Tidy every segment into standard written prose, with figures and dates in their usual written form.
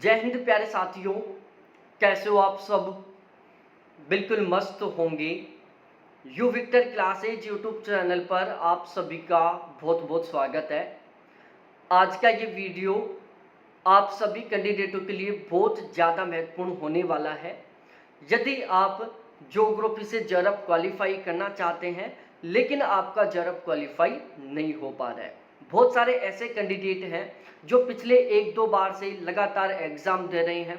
जय हिंद प्यारे साथियों, कैसे हो आप सब। बिल्कुल मस्त होंगे। You Victor classes YouTube channel पर आप सभी का बहुत बहुत स्वागत है। आज का ये वीडियो आप सभी कैंडिडेटों के लिए बहुत ज़्यादा महत्वपूर्ण होने वाला है। यदि आप ज्योग्राफी से जरब क्वालिफाई करना चाहते हैं लेकिन आपका जरब क्वालिफाई नहीं हो पा रहा है, बहुत सारे ऐसे कैंडिडेट हैं जो पिछले एक दो बार से लगातार एग्ज़ाम दे रहे हैं,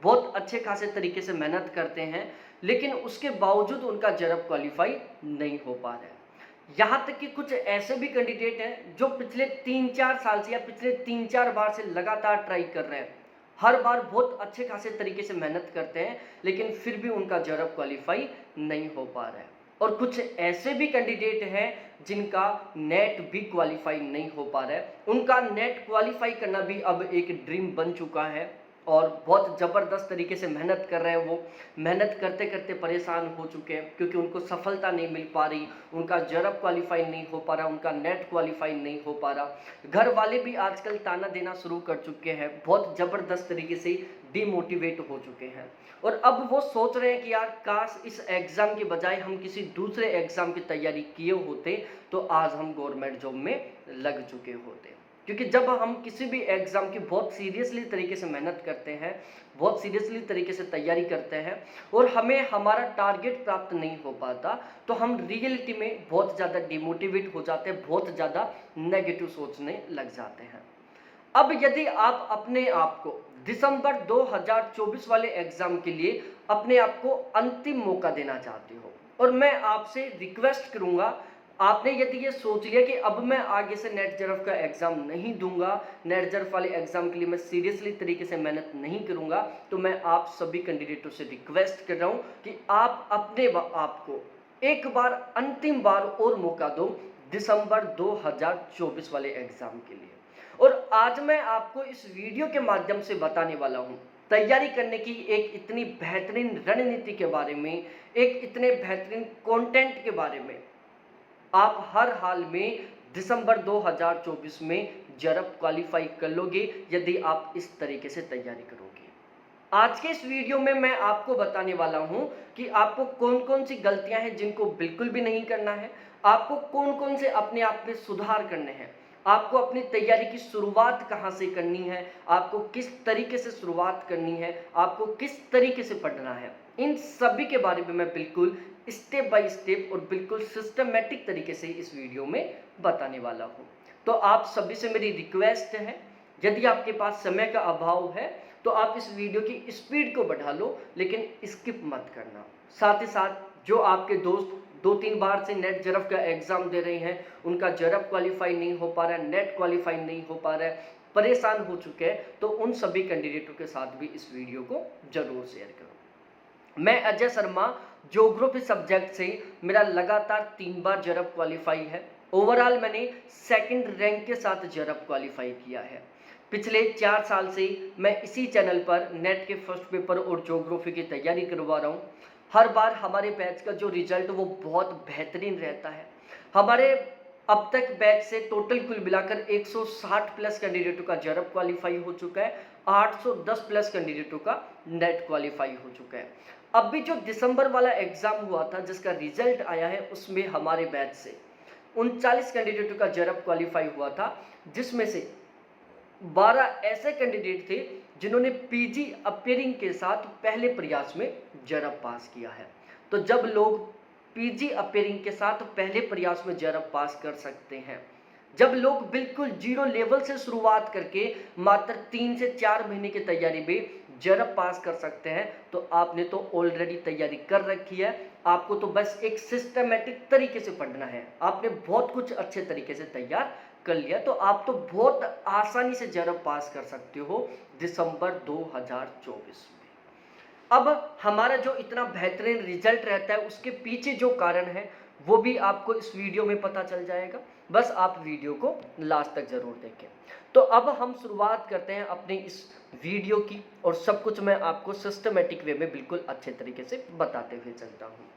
बहुत अच्छे खासे तरीके से मेहनत करते हैं, लेकिन उसके बावजूद उनका जरब क्वालिफाई नहीं हो पा रहा है। यहाँ तक कि कुछ ऐसे भी कैंडिडेट हैं जो पिछले 3-4 साल से या पिछले 3-4 बार से लगातार ट्राई कर रहे हैं, हर बार बहुत अच्छे खासे तरीके से मेहनत करते हैं, लेकिन फिर भी उनका जरब क्वालिफाई नहीं हो पा रहा है। और कुछ ऐसे भी कैंडिडेट हैं जिनका नेट भी क्वालिफाई नहीं हो पा रहा है। उनका नेट क्वालिफाई करना भी अब एक ड्रीम बन चुका है और बहुत ज़बरदस्त तरीके से मेहनत कर रहे हैं। वो मेहनत करते करते परेशान हो चुके हैं क्योंकि उनको सफलता नहीं मिल पा रही, उनका जरब क्वालिफाई नहीं हो पा रहा, उनका नेट क्वालिफाई नहीं हो पा रहा। घर वाले भी आजकल ताना देना शुरू कर चुके हैं, बहुत ज़बरदस्त तरीके से डिमोटिवेट हो चुके हैं और अब वो सोच रहे हैं कि यार काश इस एग्ज़ाम के बजाय हम किसी दूसरे एग्ज़ाम की तैयारी किए होते तो आज हम गवर्नमेंट जॉब में लग चुके होते। क्योंकि जब हम किसी भी एग्ज़ाम की बहुत सीरियसली तरीके से मेहनत करते हैं, बहुत सीरियसली तरीके से तैयारी करते हैं और हमें हमारा टारगेट प्राप्त नहीं हो पाता, तो हम रियलिटी में बहुत ज़्यादा डिमोटिवेट हो जाते हैं, बहुत ज़्यादा नेगेटिव सोचने लग जाते हैं। अब यदि आप अपने आप को दिसंबर 2024 वाले एग्ज़ाम के लिए अपने आप को अंतिम मौका देना चाहते हो और मैं आपसे रिक्वेस्ट करूँगा, आपने यदि ये सोच लिया कि अब मैं आगे से नेट जरफ का एग्ज़ाम नहीं दूंगा, नेट जरफ वाले एग्ज़ाम के लिए मैं सीरियसली तरीके से मेहनत नहीं करूंगा, तो मैं आप सभी कैंडिडेटों से रिक्वेस्ट कर रहा हूं कि आप अपने आप को एक बार अंतिम बार और मौका दो दिसंबर 2024 वाले एग्ज़ाम के लिए। और आज मैं आपको इस वीडियो के माध्यम से बताने वाला हूं तैयारी करने की एक इतनी बेहतरीन रणनीति के बारे में, एक इतने बेहतरीन कंटेंट के बारे में। आप हर हाल में दिसंबर 2024 में जरब क्वालिफाई कर लोगे यदि आप इस तरीके से तैयारी करोगे। आज के इस वीडियो में मैं आपको बताने वाला हूं कि आपको कौन कौन सी गलतियां हैं जिनको बिल्कुल भी नहीं करना है, आपको कौन कौन से अपने आप में सुधार करने हैं, आपको अपनी तैयारी की शुरुआत कहां से करनी है, आपको किस तरीके से शुरुआत करनी है, आपको किस तरीके से पढ़ना है, इन सभी के बारे में मैं बिल्कुल स्टेप बाय स्टेप और बिल्कुल सिस्टमेटिक तरीके से इस वीडियो में बताने वाला हूं। तो आप सभी से मेरी रिक्वेस्ट है, यदि आपके पास समय का अभाव है तो आप इस वीडियो की स्पीड को बढ़ा लो, लेकिन स्किप मत करना। साथ ही साथ जो आपके दोस्त 2-3 बार से नेट जरफ का एग्ज़ाम दे रहे हैं, उनका जरब क्वालिफाई नहीं हो पा रहा है, नेट क्वालिफाई नहीं हो पा रहा है, परेशान हो चुके हैं, तो उन सभी कैंडिडेटों के साथ भी इस वीडियो को ज़रूर शेयर करो। मैं अजय शर्मा, ज्योग्राफी सब्जेक्ट से मेरा लगातार 3 बार जरब क्वालिफाई है। ओवरऑल मैंने सेकंड रैंक के साथ जरब क्वालिफाई किया है। पिछले 4 साल से मैं इसी चैनल पर नेट के फर्स्ट पेपर और ज्योग्राफी की तैयारी करवा रहा हूँ। हर बार हमारे बैच का जो रिजल्ट वो बहुत बेहतरीन रहता है। हमारे अब तक बैच से टोटल कुल मिलाकर 160 प्लस कैंडिडेटों का जरब क्वालिफाई हो चुका है, 810 प्लस कैंडिडेटों का नेट क्वालिफाई हो चुका है। अब भी जो दिसंबर वाला एग्ज़ाम हुआ था जिसका रिजल्ट आया है, उसमें हमारे बैच से 39 कैंडिडेटों का जरब क्वालिफाई हुआ था, जिसमें से 12 ऐसे कैंडिडेट थे जिन्होंने पीजी अपियरिंग के साथ पहले प्रयास में जरब पास किया है। तो जब लोग पीजी अपियरिंग के साथ पहले प्रयास में जरब पास कर सकते हैं, जब लोग बिल्कुल जीरो लेवल से शुरुआत करके मात्र 3 से 4 महीने की तैयारी में जरब पास कर सकते हैं, तो आपने तो ऑलरेडी तैयारी कर रखी है। आपको तो बस एक सिस्टमेटिक तरीके से पढ़ना है, आपने बहुत कुछ अच्छे तरीके से तैयार कर लिया, तो आप तो बहुत आसानी से जरब पास कर सकते हो दिसंबर 2024 में। अब हमारा जो इतना बेहतरीन रिजल्ट रहता है उसके पीछे जो कारण है वो भी आपको इस वीडियो में पता चल जाएगा, बस आप वीडियो को लास्ट तक जरूर देखें। तो अब हम शुरुआत करते हैं अपनी इस वीडियो की और सब कुछ मैं आपको सिस्टमेटिक वे में बिल्कुल अच्छे तरीके से बताते हुए चलता हूँ।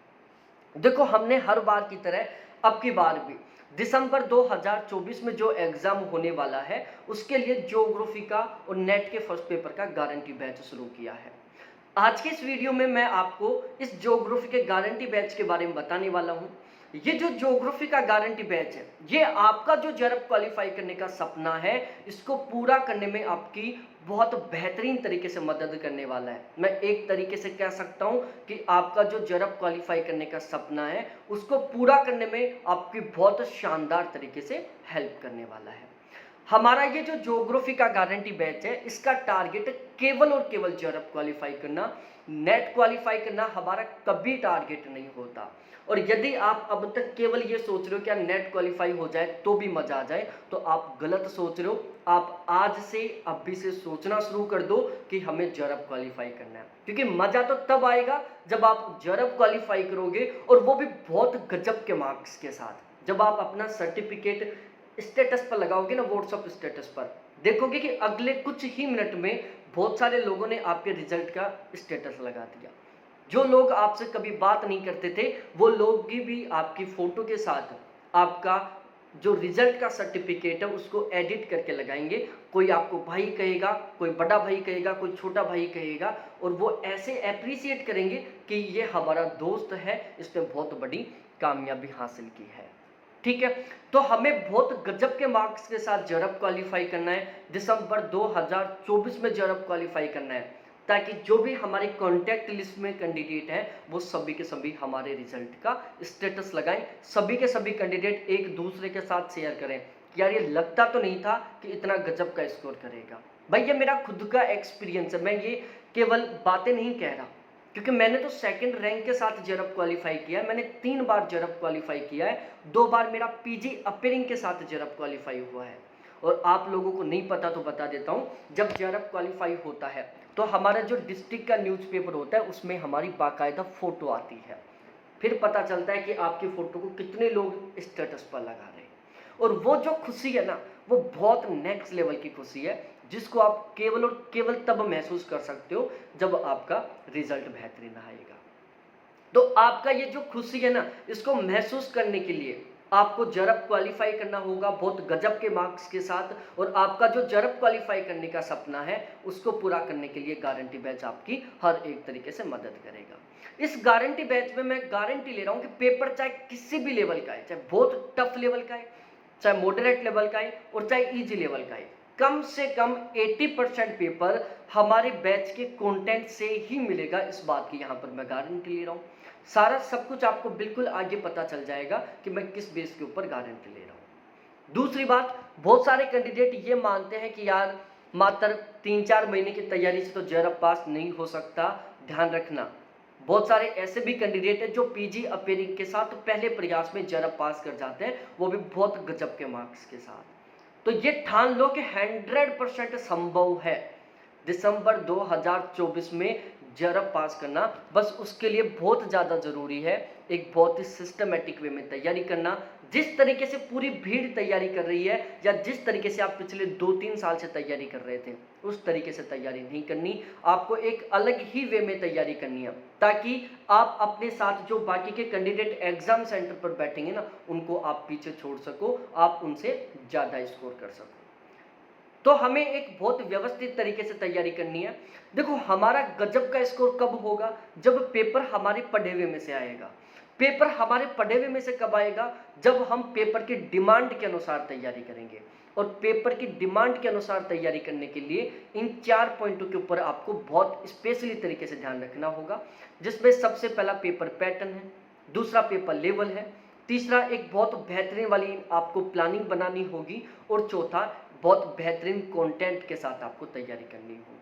देखो, हमने हर बार की तरह अब की बार भी दिसंबर 2024 में जो एग्ज़ाम होने वाला है, उसके लिए ज्योग्राफी का और नेट के फर्स्ट पेपर का गारंटी बैच शुरू किया है। आज के इस वीडियो में मैं आपको इस ज्योग्राफी के गारंटी बैच के बारे में बताने वाला हूँ। ये जो ज्योग्राफी का गारंटी बैच है, ये आपका जो जेआरएफ क्वालिफाई करने का सपना है, इसको पूरा करने में आपकी बहुत बेहतरीन तरीके से मदद करने वाला है। मैं एक तरीके से कह सकता हूँ कि आपका जो जेआरएफ क्वालिफाई करने का सपना है, उसको पूरा करने में आपकी बहुत शानदार तरीके से हेल्प करने वाला है। हमारा ये जो ज्योग्राफी का गारंटी बैच है, इसका टारगेट केवल और केवल जेआरएफ क्वालिफाई करना, नेट क्वालिफाई करना हमारा कभी टारगेट नहीं होता। और यदि आप अब तक केवल ये सोच रहे हो कि नेट क्वालिफाई हो जाए तो भी मजा आ जाए, तो आप गलत सोच रहे हो। आप आज से अभी से सोचना शुरू कर दो कि हमें जेआरएफ क्वालिफाई करना है, क्योंकि मजा तो तब आएगा जब आप जेआरएफ क्वालिफाई करोगे, और वो भी बहुत गजब के मार्क्स के साथ। जब आप अपना सर्टिफिकेट स्टेटस पर लगाओगे ना, व्हाट्सएप स्टेटस पर, देखोगे कि अगले कुछ ही मिनट में बहुत सारे लोगों ने आपके रिजल्ट का स्टेटस लगा दिया। जो लोग आपसे कभी बात नहीं करते थे, वो लोग भी आपकी फोटो के साथ आपका जो रिजल्ट का सर्टिफिकेट है उसको एडिट करके लगाएंगे। कोई आपको भाई कहेगा, कोई बड़ा भाई कहेगा, कोई छोटा भाई कहेगा, और वो ऐसे अप्रिशिएट करेंगे कि ये हमारा दोस्त है, इसने बहुत बड़ी कामयाबी हासिल की है। ठीक है, तो हमें बहुत गजब के मार्क्स के साथ जेआरएफ क्वालिफाई करना है। दिसंबर 2024 में जेआरएफ क्वालिफाई करना है, ताकि जो भी हमारे कॉन्टैक्ट लिस्ट में कैंडिडेट हैं, वो सभी के सभी हमारे रिजल्ट का स्टेटस लगाएं। सभी के सभी कैंडिडेट एक दूसरे के साथ शेयर करें कि यार ये लगता तो नहीं था कि इतना गजब का स्कोर करेगा। भाई ये मेरा खुद का एक्सपीरियंस है, मैं ये केवल बातें नहीं कह रहा, क्योंकि मैंने तो सेकंड रैंक के साथ जेआरएफ क्वालिफाई किया है। मैंने 3 बार जेआरएफ क्वालिफाई किया है, 2 बार मेरा पीजी अपीयरिंग के साथ जेआरएफ क्वालिफाई हुआ है। और आप लोगों को नहीं पता तो बता देता हूँ, जब जेआरएफ क्वालिफाई होता है तो हमारा जो डिस्ट्रिक्ट का न्यूज़पेपर होता है, उसमें हमारी बाकायदा फ़ोटो आती है। फिर पता चलता है कि आपकी फ़ोटो को कितने लोग स्टेटस पर लगा रहे हैं। और वो जो खुशी है ना, वो बहुत नेक्स्ट लेवल की खुशी है, जिसको आप केवल और केवल तब महसूस कर सकते हो जब आपका रिजल्ट बेहतरीन आएगा। तो आपका ये जो खुशी है ना, इसको महसूस करने के लिए आपको जेआरएफ क्वालिफाई करना होगा बहुत गजब के मार्क्स के साथ। और आपका जो जेआरएफ क्वालिफाई करने का सपना है, उसको पूरा करने के लिए गारंटी बैच आपकी हर एक तरीके से मदद करेगा। इस गारंटी बैच में मैं गारंटी ले रहा हूँ कि पेपर चाहे किसी भी लेवल का है, चाहे बहुत टफ लेवल का है, चाहे मॉडरेट लेवल का है, और चाहे ईजी लेवल का है, कम से कम 80% पेपर हमारे बैच के कंटेंट से ही मिलेगा। इस बात की यहाँ पर मैं गारंटी ले रहा हूँ। सारा सब कुछ आपको बिल्कुल आगे पता चल जाएगा कि मैं किस बेस के ऊपर गारंटी ले रहा हूँ। दूसरी बात, बहुत सारे कैंडिडेट ये मानते हैं कि यार मात्र 3-4 महीने की तैयारी से तो जेआरएफ पास नहीं हो सकता। ध्यान रखना, बहुत सारे ऐसे भी कैंडिडेट हैं जो पीजी अपीयरिंग के साथ पहले प्रयास में जेआरएफ पास कर जाते हैं, वो भी बहुत गजब के मार्क्स के साथ। तो ये ठान लो कि 100% संभव है दिसंबर 2024 में जेआरएफ पास करना। बस उसके लिए बहुत ज़्यादा ज़रूरी है एक बहुत ही सिस्टमेटिक वे में तैयारी करना। जिस तरीके से पूरी भीड़ तैयारी कर रही है, या जिस तरीके से आप पिछले 2-3 साल से तैयारी कर रहे थे, उस तरीके से तैयारी नहीं करनी। आपको एक अलग ही वे में तैयारी करनी है, ताकि आप अपने साथ जो बाकी के कैंडिडेट एग्जाम सेंटर पर बैठेंगे ना, उनको आप पीछे छोड़ सको, आप उनसे ज़्यादा स्कोर कर सको। तो हमें एक बहुत व्यवस्थित तरीके से तैयारी करनी है। देखो, हमारा गजब का स्कोर कब होगा? जब पेपर हमारे पढ़े हुए में से आएगा। पेपर हमारे पढ़े हुए में से कब आएगा? जब हम पेपर की डिमांड के अनुसार तैयारी करेंगे। और पेपर की डिमांड के अनुसार तैयारी करने के लिए इन 4 पॉइंटों के ऊपर आपको बहुत स्पेशली तरीके से ध्यान रखना होगा, जिसमें सबसे पहला पेपर पैटर्न है, दूसरा पेपर लेवल है, तीसरा एक बहुत बेहतरीन वाली आपको प्लानिंग बनानी होगी, और चौथा बहुत बेहतरीन कंटेंट के साथ आपको तैयारी करनी होगी।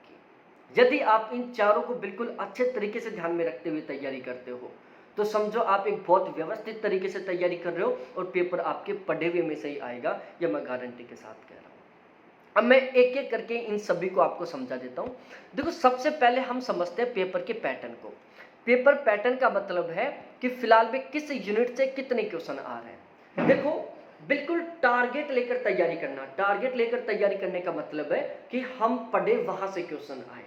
यदि आप इन चारों को बिल्कुल अच्छे तरीके से ध्यान में रखते हुए तैयारी करते हो, तो समझो आप एक बहुत व्यवस्थित तरीके से तैयारी कर रहे हो, और पेपर आपके पढ़े हुए में से ही आएगा, यह मैं गारंटी के साथ कह रहा हूँ। अब मैं एक एक करके इन सभी को आपको समझा देता हूँ। देखो, सबसे पहले हम समझते हैं पेपर के पैटर्न को। पेपर पैटर्न का मतलब है कि फिलहाल में किस यूनिट से कितने क्वेश्चन आ रहे हैं। देखो, बिल्कुल टारगेट लेकर तैयारी करना। टारगेट लेकर तैयारी करने का मतलब है कि हम पढ़े वहां से क्वेश्चन आए।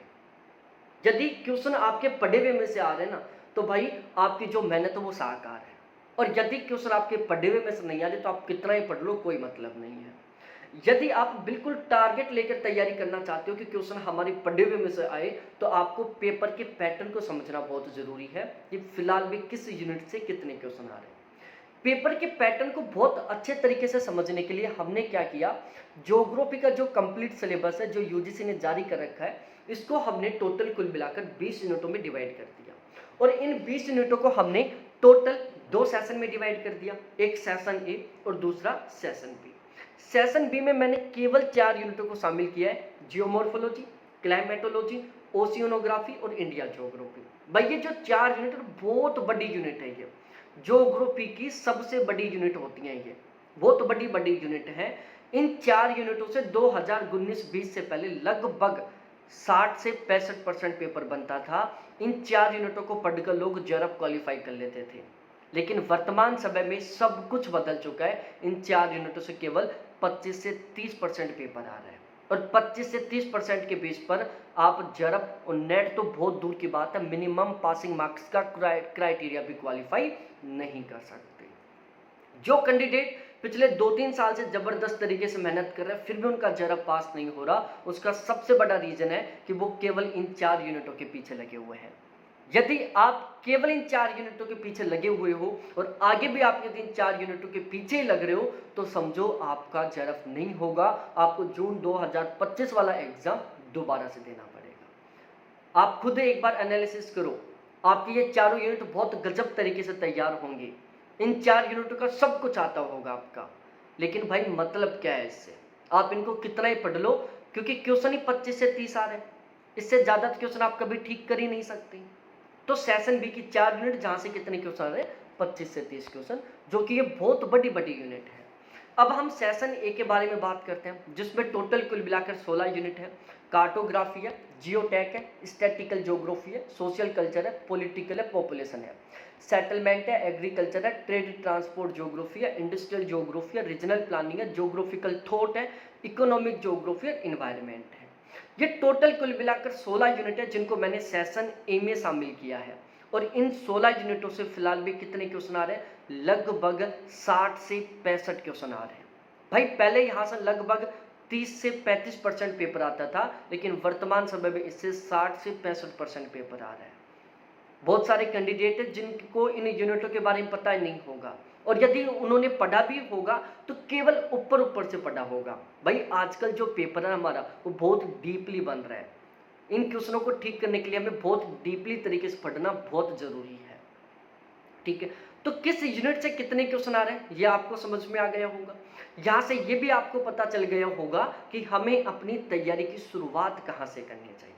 यदि क्वेश्चन आपके पढ़े हुए में से आ रहे हैं ना, तो भाई आपकी जो मेहनत है वो साकार है। और यदि क्वेश्चन आपके पढ़े हुए में से नहीं आ रहे तो आप कितना ही पढ़ लो, कोई मतलब नहीं है। यदि आप बिल्कुल टारगेट लेकर तैयारी करना चाहते हो कि क्वेश्चन हमारे पढ़े हुए में से आए, तो आपको पेपर के पैटर्न को समझना बहुत जरूरी है कि फिलहाल भी किस यूनिट से कितने क्वेश्चन आ रहे हैं। पेपर के पैटर्न को बहुत अच्छे तरीके से समझने के लिए हमने क्या किया, ज्योग्राफी का जो कंप्लीट सिलेबस है जो यूजीसी ने जारी कर रखा है, इसको हमने टोटल कुल मिलाकर 20 यूनिटों में डिवाइड कर दिया। और इन 20 यूनिटों को हमने टोटल 2 सेशन में डिवाइड कर दिया, एक सेशन ए और दूसरा सेशन बी। सेशन बी में मैंने केवल 4 यूनिटों को शामिल किया है, जियोमॉर्फोलॉजी, क्लाइमेटोलॉजी, ओशियोनोग्राफी और इंडिया ज्योग्राफी। भाई ये जो 4 यूनिट बहुत बड़ी यूनिट है, ये ज्योग्राफी की सबसे बड़ी यूनिट होती है, ये बहुत बड़ी यूनिट है। इन 4 यूनिटों से 2019-20 से पहले लगभग 60 से 65% पेपर बनता था। इन 4 यूनिटों को पढ़कर लोग जरब क्वालिफाई कर लेते थे, लेकिन वर्तमान समय में सब कुछ बदल चुका है। इन 4 यूनिटों से केवल 25 से 30% पेपर आ रहा है, और 25 से 30% के बेस पर आप जरब और नेट तो बहुत दूर की बात है, मिनिमम पासिंग मार्क्स का क्राइटेरिया भी क्वालिफाई नहीं कर सकते। जो कैंडिडेट पिछले 2-3 साल से जबरदस्त तरीके से मेहनत कर रहे हैं फिर भी उनका जरब पास नहीं हो रहा, उसका सबसे बड़ा रीजन है कि वो केवल इन 4 यूनिटों के पीछे लगे हुए हैं। यदि आप केवल इन 4 यूनिटों के पीछे लगे हुए हो और आगे भी आप यदि इन 4 यूनिटों के पीछे ही लग रहे हो, तो समझो आपका जरब नहीं होगा, आपको जून 2025 वाला एग्जाम दोबारा से देना पड़ेगा। आप खुद एक बार एनालिसिस करो, आपके ये चारों यूनिट बहुत गजब तरीके से तैयार होंगे, इन 4 यूनिटों का सब कुछ आता होगा आपका, लेकिन भाई मतलब क्या है इससे, आप इनको कितना ही पढ़ लो, क्योंकि क्वेश्चन ही 25 से 30 आ रहे हैं, इससे ज्यादा क्वेश्चन आप कभी ठीक कर ही नहीं सकते। तो सेशन बी की 4 यूनिट जहां से कितने क्वेश्चन आ रहे हैं, 25 से 30 क्वेश्चन, जो कि ये बहुत बड़ी यूनिट है। अब हम सेशन ए के बारे में बात करते हैं, जिसमें टोटल कुल मिलाकर 16 यूनिट है। कार्टोग्राफी है, जियोटेक है, स्टैटिकल ज्योग्राफी है, सोशल कल्चर है, पॉलिटिकल है, पॉपुलेशन है, सेटलमेंट है, एग्रीकल्चर है, ट्रेड ट्रांसपोर्ट ज्योग्राफी है, इंडस्ट्रियल ज्योग्राफी है, रीजनल प्लानिंग है, ज्योग्राफिकल थॉट है, इकोनॉमिक ज्योग्राफी है, इन्वायरमेंट है। ये टोटल कुल मिलाकर 16 यूनिट है जिनको मैंने सेशन ए में शामिल किया है। और इन 16 यूनिटों से फिलहाल भी कितने क्वेश्चन आ रहे हैं, लगभग 60 से 65 क्वेश्चन आ रहे हैं। भाई पहले यहाँ से लगभग 30 से 35% पेपर आता था, लेकिन वर्तमान समय में इससे 60 से 65% पेपर आ रहा है। बहुत सारे कैंडिडेट हैं जिनको इन यूनिटों के बारे में पता ही नहीं होगा, और यदि उन्होंने पढ़ा भी होगा तो केवल ऊपर से पढ़ा होगा। भाई आजकल जो पेपर है हमारा वो बहुत डीपली बन रहा है, इन क्वेश्चनों को ठीक करने के लिए हमें बहुत डीपली तरीके से पढ़ना बहुत जरूरी है। ठीक है, तो किस यूनिट से कितने क्वेश्चन आ रहे हैं ये आपको समझ में आ गया होगा। यहाँ से ये भी आपको पता चल गया होगा कि हमें अपनी तैयारी की शुरुआत कहाँ से करनी चाहिए।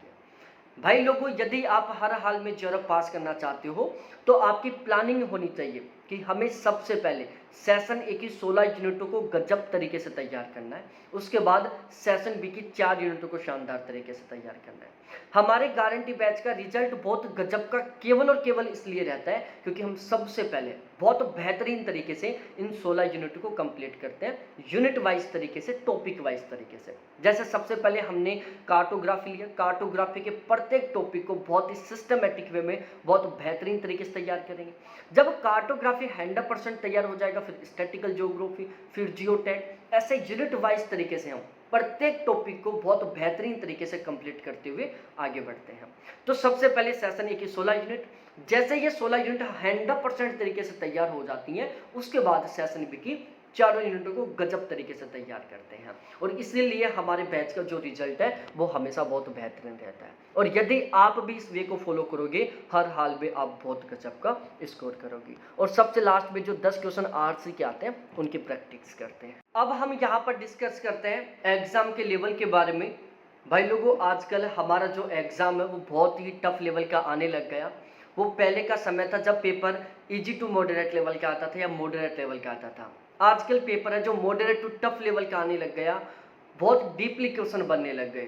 भाई लोगों, यदि आप हर हाल में जरब पास करना चाहते हो तो आपकी प्लानिंग होनी चाहिए कि हमें सबसे पहले सेशन ए की 16 यूनिटों को गजब तरीके से तैयार करना है, उसके बाद सेशन बी की 4 यूनिटों को शानदार तरीके से तैयार करना है। हमारे गारंटी बैच का रिजल्ट बहुत गजब का केवल और केवल इसलिए रहता है क्योंकि हम सबसे पहले बहुत बेहतरीन तरीके से इन 16 यूनिट को कंप्लीट करते हैं, यूनिट वाइज तरीके से, टॉपिक वाइज तरीके से। जैसे सबसे पहले हमने कार्टोग्राफी लिया, कार्टोग्राफी के प्रत्येक टॉपिक को बहुत ही सिस्टमेटिक वे में बहुत बेहतरीन तरीके से तैयार करेंगे। जब कार्टोग्राफी 100% तैयार हो जाएगा, फिर स्टैटिकल ज्योग्राफी, फिर जियोटेक, ऐसे यूनिट वाइज तरीके से हम प्रत्येक टॉपिक को बहुत बेहतरीन तरीके से कंप्लीट करते हुए आगे बढ़ते हैं। तो सबसे पहले सेशन ए की 16 यूनिट, जैसे ये 16 यूनिट 100% तरीके से तैयार हो जाती हैं, उसके बाद सेशन बी की चारों यूनिटों को गजब तरीके से तैयार करते हैं, और इसीलिए हमारे बैच का जो रिजल्ट है वो हमेशा बहुत बेहतरीन रहता है। और यदि आप भी इस वे को फॉलो करोगे, हर हाल में आप बहुत गजब का स्कोर करोगे। और सबसे लास्ट में जो 10 क्वेश्चन आरसी के आते हैं उनकी प्रैक्टिस करते हैं। अब हम यहाँ पर डिस्कस करते हैं एग्जाम के लेवल के बारे में। भाई लोगों, आजकल हमारा जो एग्जाम है वो बहुत ही टफ लेवल का आने लग गया। वो पहले का समय था जब paper easy to moderate level का आता था या मॉडरेट लेवल का आता था। आजकल पेपर है जो मॉडरेट टू टफ लेवल का आने लग गया, बहुत डीपली क्वेश्चन बनने लग गए।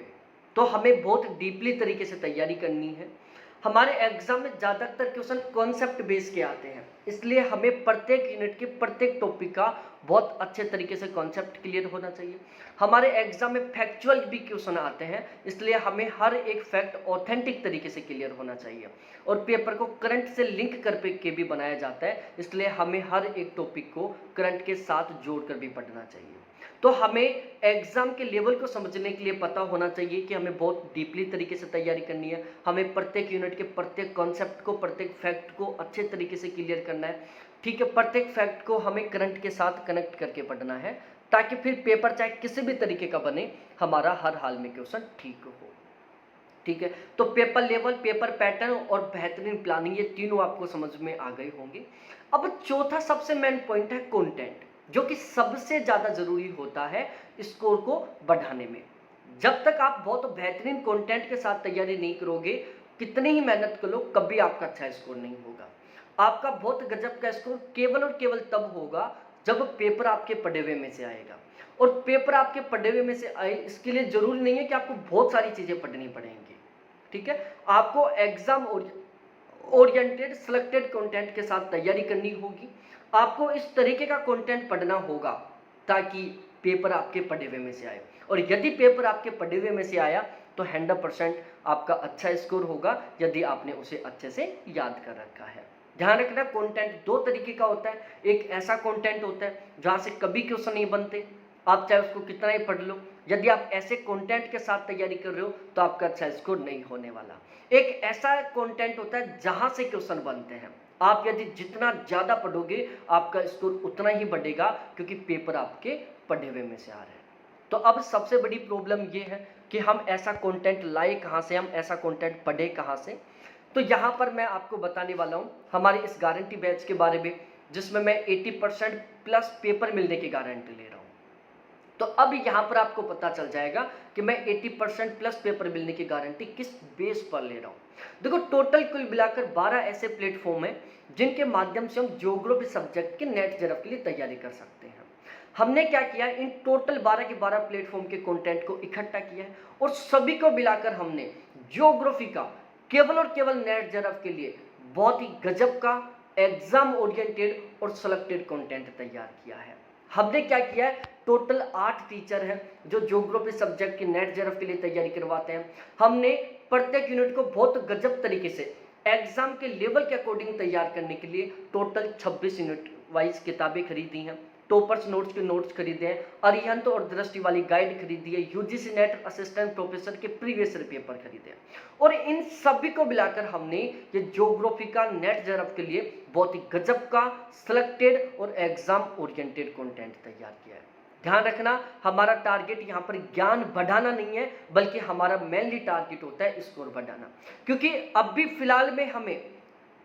तो हमें बहुत डीपली तरीके से तैयारी करनी है। हमारे एग्जाम में ज़्यादातर क्वेश्चन कॉन्सेप्ट बेस के आते हैं, इसलिए हमें प्रत्येक यूनिट के प्रत्येक टॉपिक का बहुत अच्छे तरीके से कॉन्सेप्ट क्लियर होना चाहिए। हमारे एग्जाम में फैक्चुअल भी क्वेश्चन आते हैं, इसलिए हमें हर एक फैक्ट ऑथेंटिक तरीके से क्लियर होना चाहिए। और पेपर को करंट से लिंक कर के भी बनाया जाता है, इसलिए हमें हर एक टॉपिक को करंट के साथ जोड़ कर भी पढ़ना चाहिए। तो हमें एग्जाम के लेवल को समझने के लिए पता होना चाहिए कि हमें बहुत डीपली तरीके से तैयारी करनी है, हमें प्रत्येक यूनिट के प्रत्येक कॉन्सेप्ट को, प्रत्येक फैक्ट को अच्छे तरीके से क्लियर करना है। ठीक है, प्रत्येक फैक्ट को हमें करंट के साथ कनेक्ट करके पढ़ना है, ताकि फिर पेपर चाहे किसी भी तरीके का बने, हमारा हर हाल में क्वेश्चन ठीक हो। ठीक है, तो पेपर लेवल, पेपर पैटर्न और बेहतरीन प्लानिंग, ये तीनों आपको समझ में आ गए होंगे। अब चौथा सबसे मेन पॉइंट है कंटेंट, जो कि सबसे ज़्यादा ज़रूरी होता है स्कोर को बढ़ाने में। जब तक आप बहुत बेहतरीन कंटेंट के साथ तैयारी नहीं करोगे, कितनी ही मेहनत कर लो, कभी आपका अच्छा स्कोर नहीं होगा। आपका बहुत गजब का स्कोर केवल और केवल तब होगा जब पेपर आपके पढ़े हुए में से आएगा। और पेपर आपके पढ़े हुए में से आए, इसके लिए जरूरी नहीं है कि आपको बहुत सारी चीज़ें पढ़नी पड़ेंगी। ठीक है, आपको एग्जाम ओरिएंटेड सिलेक्टेड कंटेंट के साथ तैयारी करनी होगी। आपको इस तरीके का कंटेंट पढ़ना होगा ताकि पेपर आपके पढ़े हुए में से आए। और यदि पेपर आपके पढ़े हुए में से आया तो 100% आपका अच्छा स्कोर होगा, यदि आपने उसे अच्छे से याद कर रखा है। ध्यान रखना, कंटेंट दो तरीके का होता है। एक ऐसा कंटेंट होता है जहां से कभी क्वेश्चन नहीं बनते, आप चाहे उसको कितना ही पढ़ लो। यदि आप ऐसे कंटेंट के साथ तैयारी कर रहे हो तो आपका अच्छा स्कोर नहीं होने वाला। एक ऐसा कंटेंट होता है जहां से क्वेश्चन बनते हैं, आप यदि जितना ज़्यादा पढ़ोगे आपका स्कोर उतना ही बढ़ेगा, क्योंकि पेपर आपके पढ़े हुए में से आ रहे हैं। तो अब सबसे बड़ी प्रॉब्लम ये है कि हम ऐसा कंटेंट लाए कहाँ से, हम ऐसा कंटेंट पढ़े कहाँ से। तो यहाँ पर मैं आपको बताने वाला हूँ हमारे इस गारंटी बैच के बारे में, जिसमें मैं 80% प्लस पेपर मिलने की गारंटी ले रहा हूँ। तो अब यहाँ पर आपको पता चल जाएगा कि मैं 80% प्लस पेपर मिलने की गारंटी किस बेस पर ले रहा हूँ। देखो, टोटल कुल मिलाकर 12 ऐसे प्लेटफॉर्म हैं जिनके माध्यम से हम ज्योग्राफी सब्जेक्ट के नेट जेआरएफ के लिए तैयारी कर सकते हैं। हमने क्या किया, इन टोटल 12 के 12 प्लेटफॉर्म के कंटेंट को इकट्ठा किया है और सभी को मिलाकर हमने ज्योग्राफी का केवल और केवल नेट जेआरएफ के लिए बहुत ही गजब का एग्जाम ओरिएंटेड और सिलेक्टेड कंटेंट तैयार किया है। हमने क्या किया है, टोटल 8 टीचर हैं जो ज्योग्राफी सब्जेक्ट की नेट जेआरएफ के लिए तैयारी करवाते हैं। हमने प्रत्येक यूनिट को बहुत गजब तरीके से एग्जाम के लेवल के अकॉर्डिंग तैयार करने के लिए टोटल 26 यूनिट वाइज किताबें खरीदी हैं, टॉपर्स नोट्स के नोट्स खरीदे हैं, अरिहंत और दृष्टि वाली गाइड खरीदी है, यूजीसी नेट असिस्टेंट प्रोफेसर के प्रीवियस ईयर पेपर खरीदे हैं। और इन सभी को मिलाकर हमने ये ज्योग्राफी का नेट जेआरएफ के लिए बहुत ही गजब का सिलेक्टेड और एग्जाम ओरिएंटेड कंटेंट तैयार किया है। ध्यान रखना, हमारा टारगेट यहाँ पर ज्ञान बढ़ाना नहीं है, बल्कि हमारा मेनली टारगेट होता है स्कोर बढ़ाना। क्योंकि अब भी फिलहाल में हमें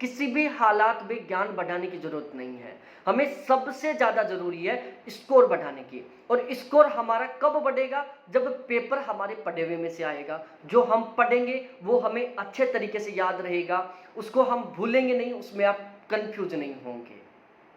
किसी भी हालात में ज्ञान बढ़ाने की जरूरत नहीं है, हमें सबसे ज़्यादा जरूरी है स्कोर बढ़ाने की। और स्कोर हमारा कब बढ़ेगा, जब पेपर हमारे पढ़े हुए में से आएगा। जो हम पढ़ेंगे वो हमें अच्छे तरीके से याद रहेगा, उसको हम भूलेंगे नहीं, उसमें आप कंफ्यूज नहीं होंगे।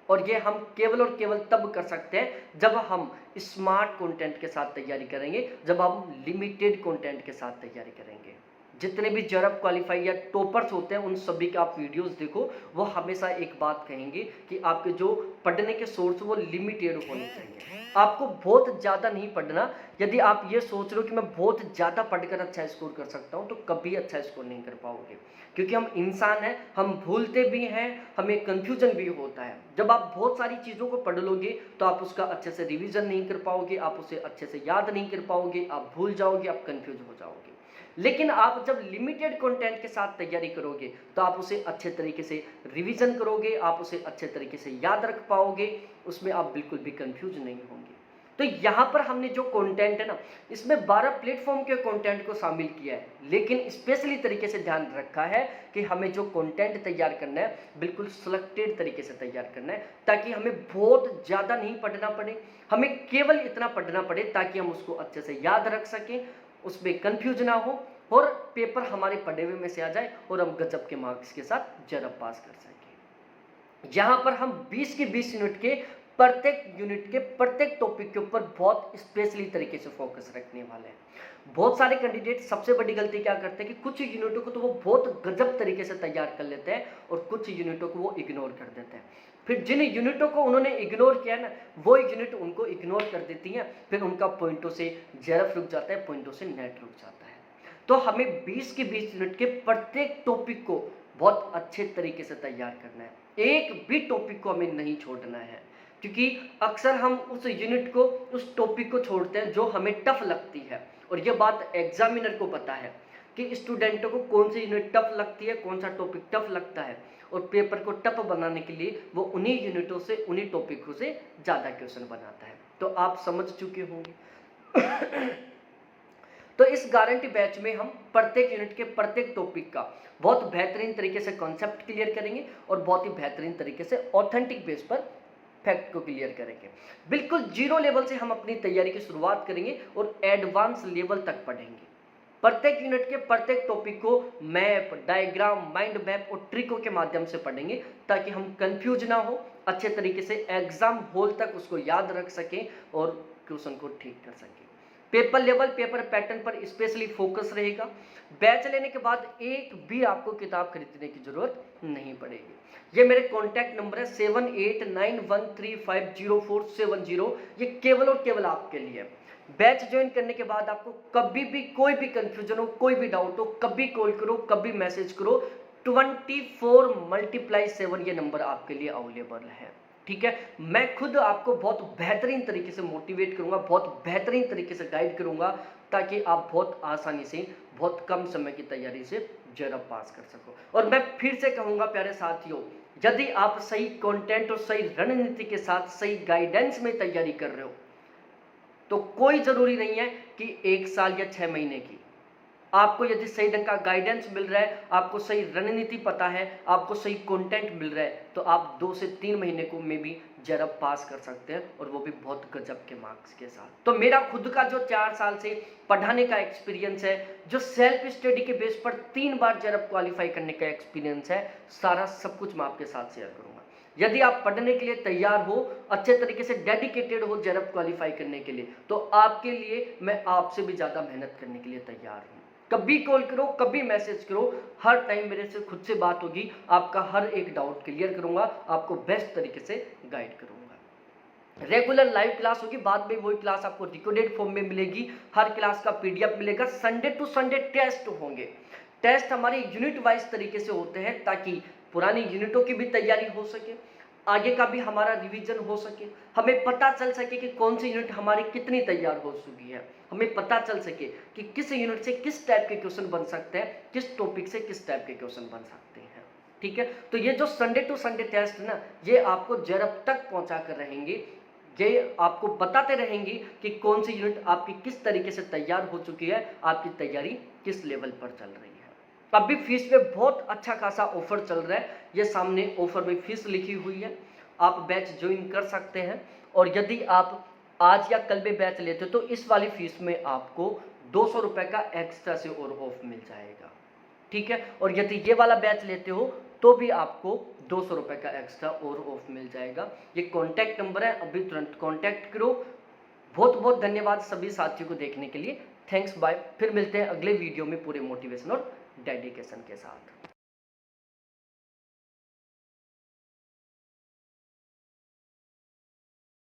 और ये हम केवल और केवल तब कर सकते हैं जब हम स्मार्ट कंटेंट के साथ तैयारी करेंगे, जब हम लिमिटेड कंटेंट के साथ तैयारी करेंगे। जितने भी जेआरएफ क्वालिफाई या टॉपर्स होते हैं उन सभी के आप वीडियोस देखो, वो हमेशा एक बात कहेंगे कि आपके जो पढ़ने के सोर्स वो लिमिटेड होने चाहिए। आपको बहुत ज़्यादा नहीं पढ़ना। यदि आप ये सोच रहे हो कि मैं बहुत ज़्यादा पढ़कर अच्छा स्कोर कर सकता हूँ, तो कभी अच्छा स्कोर नहीं कर पाओगे, क्योंकि हम इंसान हैं, हम भूलते भी हैं, हमें कन्फ्यूजन भी होता है। जब आप बहुत सारी चीज़ों को पढ़ लोगे तो आप उसका अच्छे से रिविजन नहीं कर पाओगे, आप उसे अच्छे से याद नहीं कर पाओगे, आप भूल जाओगे, आप कन्फ्यूज हो जाओगे। लेकिन आप जब लिमिटेड कंटेंट के साथ तैयारी करोगे तो आप उसे अच्छे तरीके से रिवीजन करोगे, आप उसे अच्छे तरीके से याद रख पाओगे, उसमें आप बिल्कुल भी कंफ्यूज नहीं होंगे। तो यहाँ पर हमने जो कंटेंट है ना, इसमें 12 प्लेटफॉर्म के कंटेंट को शामिल किया है, लेकिन स्पेशली तरीके से ध्यान रखा है कि हमें जो कंटेंट तैयार करना है बिल्कुल सिलेक्टेड तरीके से तैयार करना है, ताकि हमें बहुत ज़्यादा नहीं पढ़ना पड़े, हमें केवल इतना पढ़ना पड़े ताकि हम उसको अच्छे से याद रख सकें, उसमें कंफ्यूज ना हो और पेपर हमारे पढ़े हुए में से आ जाए और हम गजब के मार्क्स के साथ जेआरएफ पास कर सकें। यहाँ पर हम 20 के 20 यूनिट के प्रत्येक यूनिट के प्रत्येक टॉपिक के ऊपर बहुत स्पेशली तरीके से फोकस रखने वाले हैं। बहुत सारे कैंडिडेट सबसे बड़ी गलती क्या करते हैं कि कुछ यूनिटों को तो वो बहुत गजब तरीके से तैयार कर लेते हैं और कुछ यूनिटों को वो इग्नोर कर देते हैं। फिर जिन यूनिटों को उन्होंने इग्नोर किया ना, वो यूनिट उनको इग्नोर कर देती हैं, फिर उनका पॉइंटों से जेआरएफ रुक जाता है, पॉइंटों से नेट रुक जाता है। तो हमें 20 के 20 यूनिट के प्रत्येक टॉपिक को बहुत अच्छे तरीके से तैयार करना है। एक भी टॉपिक को हमें नहीं छोड़ना है, क्योंकि अक्सर हम उस यूनिट को, उस टॉपिक को छोड़ते हैं जो हमें टफ लगती है। और ये बात एग्जामिनर को पता है कि स्टूडेंटों को कौन सी यूनिट टफ लगती है, कौन सा टॉपिक टफ लगता है, और पेपर को टफ बनाने के लिए वो उन्हीं यूनिटों से, उन्हीं टॉपिकों से ज़्यादा क्वेश्चन बनाता है। तो आप समझ चुके होंगे। तो इस गारंटी बैच में हम प्रत्येक यूनिट के प्रत्येक टॉपिक का बहुत बेहतरीन तरीके से कॉन्सेप्ट क्लियर करेंगे और बहुत ही बेहतरीन तरीके से ऑथेंटिक बेस पर फैक्ट को क्लियर करेंगे। बिल्कुल जीरो लेवल से हम अपनी तैयारी की शुरुआत करेंगे और एडवांस लेवल तक पढ़ेंगे। प्रत्येक यूनिट के प्रत्येक टॉपिक को मैप, डायग्राम, माइंड मैप और ट्रिकों के माध्यम से पढ़ेंगे, ताकि हम कंफ्यूज ना हो, अच्छे तरीके से एग्जाम हॉल तक उसको याद रख सकें और क्वेश्चन को ठीक कर सकें। पेपर लेवल, पेपर पैटर्न पर स्पेशली फोकस रहेगा। बैच लेने के बाद एक भी आपको किताब खरीदने की जरूरत नहीं पड़ेगी। ये मेरे कॉन्टैक्ट नंबर है 7891350470। ये केवल और केवल आपके लिए। बैच ज्वाइन करने के बाद आपको कभी भी कोई भी कंफ्यूजन हो, कोई भी डाउट हो, कभी कॉल करो, कभी मैसेज करो। 24x7 ये नंबर आपके लिए अवेलेबल है। ठीक है, मैं खुद आपको बहुत बेहतरीन तरीके से मोटिवेट करूंगा, बहुत बेहतरीन तरीके से गाइड करूंगा, ताकि आप बहुत आसानी से, बहुत कम समय की तैयारी से जेआरएफ पास कर सको। और मैं फिर से कहूंगा प्यारे साथियों, यदि आप सही कंटेंट और सही रणनीति के साथ सही गाइडेंस में तैयारी कर रहे हो, तो कोई जरूरी नहीं है कि 1 साल या 6 महीने की। आपको यदि सही ढंग का गाइडेंस मिल रहा है, आपको सही रणनीति पता है, आपको सही कंटेंट मिल रहा है, तो आप 2 से 3 महीने को में भी जेआरएफ पास कर सकते हैं, और वो भी बहुत गजब के मार्क्स के साथ। तो मेरा खुद का जो 4 साल से पढ़ाने का एक्सपीरियंस है, जो सेल्फ स्टडी के बेस पर 3 बार जेआरएफ क्वालिफाई करने का एक्सपीरियंस है, सारा सब कुछ मैं आपके साथ शेयर करूंगा। यदि आप पढ़ने के लिए तैयार हो, अच्छे तरीके से डेडिकेटेड हो जेआरएफ क्वालिफाई करने के लिए, तो आपके लिए मैं आपसे भी ज़्यादा मेहनत करने के लिए तैयार हूँ। कभी कॉल करो, कभी मैसेज करो, हर टाइम मेरे से खुद से बात होगी, आपका हर एक डाउट क्लियर करूंगा, आपको बेस्ट तरीके से गाइड करूंगा। रेगुलर लाइव क्लास होगी, बाद में वही क्लास आपको रिकॉर्डेड फॉर्म में मिलेगी, हर क्लास का पीडीएफ मिलेगा। संडे टू संडे टेस्ट होंगे। टेस्ट हमारे यूनिट वाइज तरीके से होते हैं, ताकि पुरानी यूनिटों की भी तैयारी हो सके, आगे का भी हमारा रिवीजन हो सके, हमें पता चल सके कि कौन सी यूनिट हमारी कितनी तैयार हो चुकी है, हमें पता चल सके कि किस यूनिट से किस टाइप के क्वेश्चन बन सकते हैं, किस टॉपिक से किस टाइप के क्वेश्चन बन सकते हैं। ठीक है, तो ये जो संडे टू संडे टेस्ट ना, ये आपको जेआरएफ तक पहुंचा कर रहेंगे, ये आपको बताते रहेंगे कि कौन सी यूनिट आपकी किस तरीके से तैयार हो चुकी है, आपकी तैयारी किस लेवल पर चल रही है। अभी फीस में बहुत अच्छा खासा ऑफर चल रहा है, ये सामने ऑफर में फीस लिखी हुई है, आप बैच ज्वाइन कर सकते हैं। और यदि आप आज या कल में बैच लेते हो, तो इस वाली फीस में आपको 200 रुपये का एक्स्ट्रा से और ऑफ मिल जाएगा। ठीक है, और यदि ये वाला बैच लेते हो तो भी आपको 200 रुपये का एक्स्ट्रा और ऑफ मिल जाएगा। ये कॉन्टैक्ट नंबर है, अभी तुरंत कॉन्टैक्ट करो। बहुत बहुत धन्यवाद सभी साथियों को देखने के लिए। Thanks, bye. फिर मिलते हैं अगले वीडियो में पूरे मोटिवेशन और डेडिकेशन के साथ।